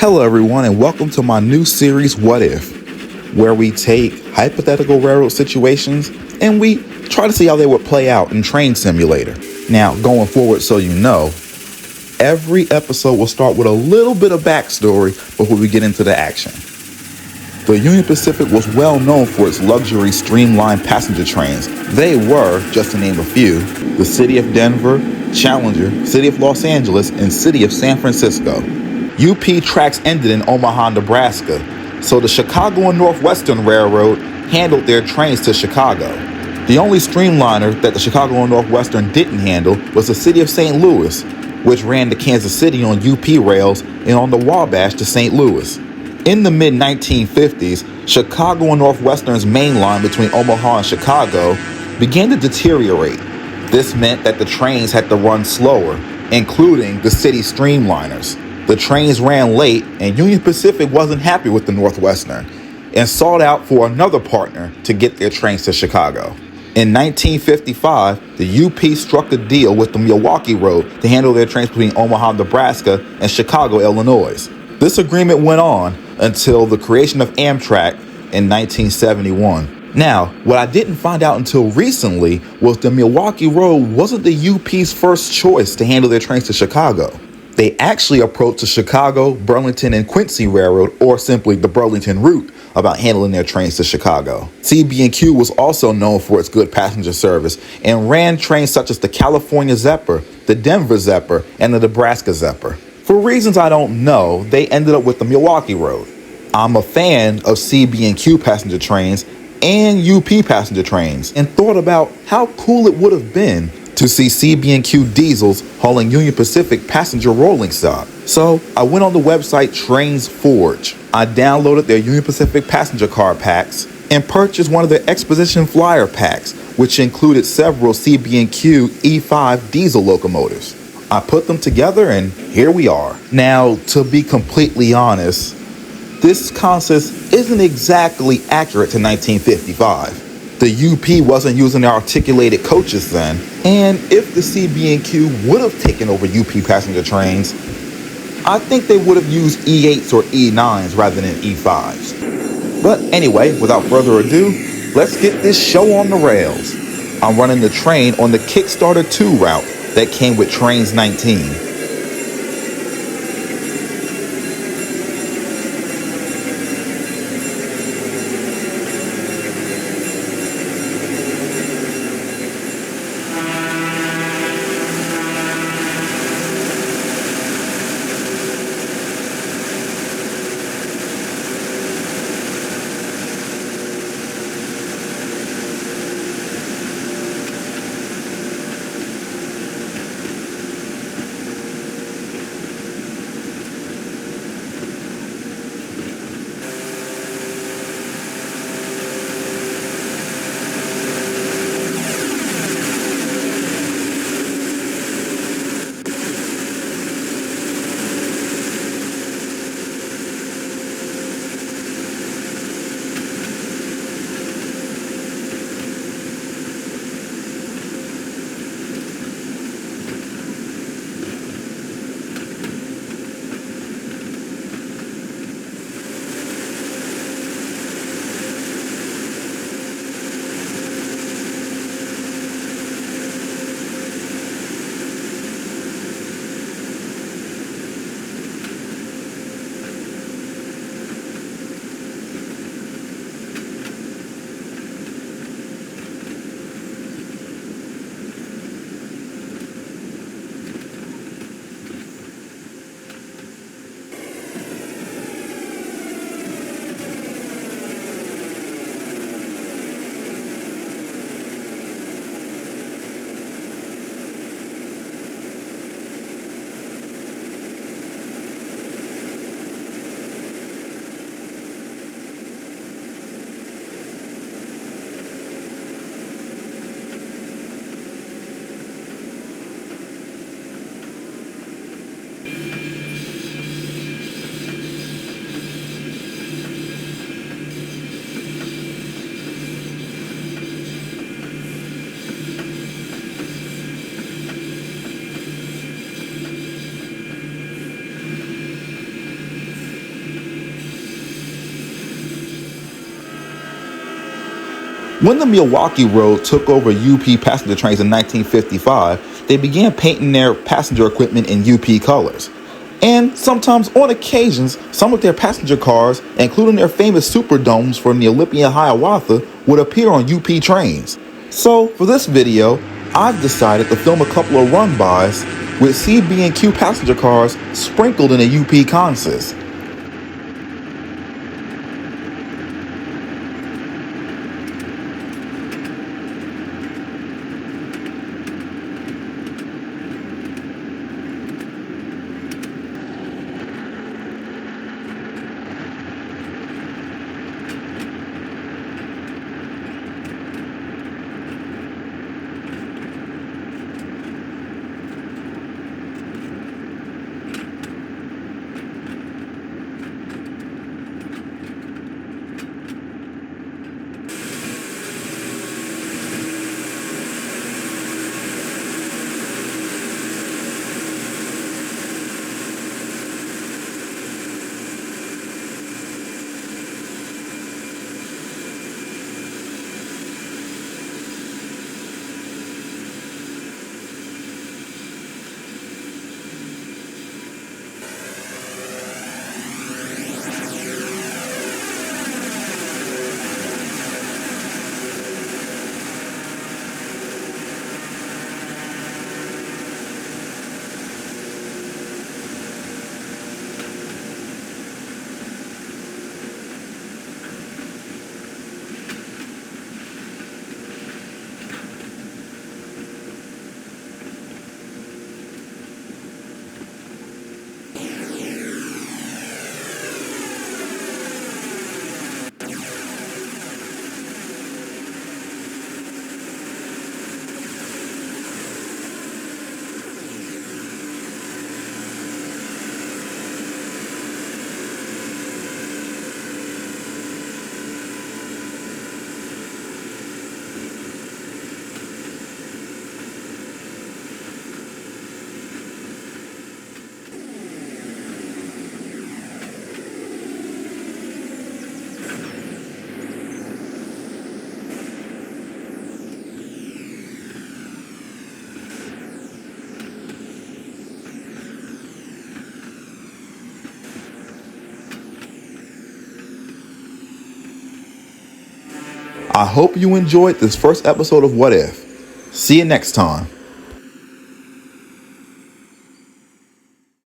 Hello everyone and welcome to my new series, What If, where we take hypothetical railroad situations and we try to see how they would play out in Train Simulator. Now, going forward, so you know, every episode will start with a little bit of backstory before we get into the action. The Union Pacific was well known for its luxury streamlined passenger trains. They were, just to name a few, the City of Denver, Challenger, City of Los Angeles, and City of San Francisco. UP tracks ended in Omaha, Nebraska, so the Chicago and Northwestern Railroad handled their trains to Chicago. The only streamliner that the Chicago and Northwestern didn't handle was the City of St. Louis, which ran to Kansas City on UP rails and on the Wabash to St. Louis. In the mid-1950s, Chicago and Northwestern's main line between Omaha and Chicago began to deteriorate. This meant that the trains had to run slower, including the city streamliners. The trains ran late, and Union Pacific wasn't happy with the Northwestern and sought out for another partner to get their trains to Chicago. In 1955, the UP struck a deal with the Milwaukee Road to handle their trains between Omaha, Nebraska, and Chicago, Illinois. This agreement went on until the creation of Amtrak in 1971. Now, what I didn't find out until recently was the Milwaukee Road wasn't the UP's first choice to handle their trains to Chicago. They actually approached the Chicago, Burlington, and Quincy Railroad, or simply the Burlington route, about handling their trains to Chicago. CB&Q was also known for its good passenger service and ran trains such as the California Zephyr, the Denver Zephyr, and the Nebraska Zephyr. For reasons I don't know, they ended up with the Milwaukee Road. I'm a fan of CB&Q passenger trains and UP passenger trains and thought about how cool it would have been to see CB&Q diesels hauling Union Pacific passenger rolling stock. So I went on the website Trains Forge. I downloaded their Union Pacific passenger car packs and purchased one of their Exposition Flyer packs, which included several CB&Q E5 diesel locomotives. I put them together and here we are. Now, to be completely honest, this concept isn't exactly accurate to 1955. The UP wasn't using their articulated coaches then, and if the CB&Q would have taken over UP passenger trains, I think they would have used E8s or E9s rather than E5s. But anyway, without further ado, let's get this show on the rails. I'm running the train on the Kickstarter 2 route that came with Trains 19. When the Milwaukee Road took over UP passenger trains in 1955, they began painting their passenger equipment in UP colors. And sometimes, on occasions, some of their passenger cars, including their famous Superdomes from the Olympia Hiawatha, would appear on UP trains. So, for this video, I've decided to film a couple of run-bys with CB&Q passenger cars sprinkled in a UP consist. I hope you enjoyed this first episode of What If. See you next time.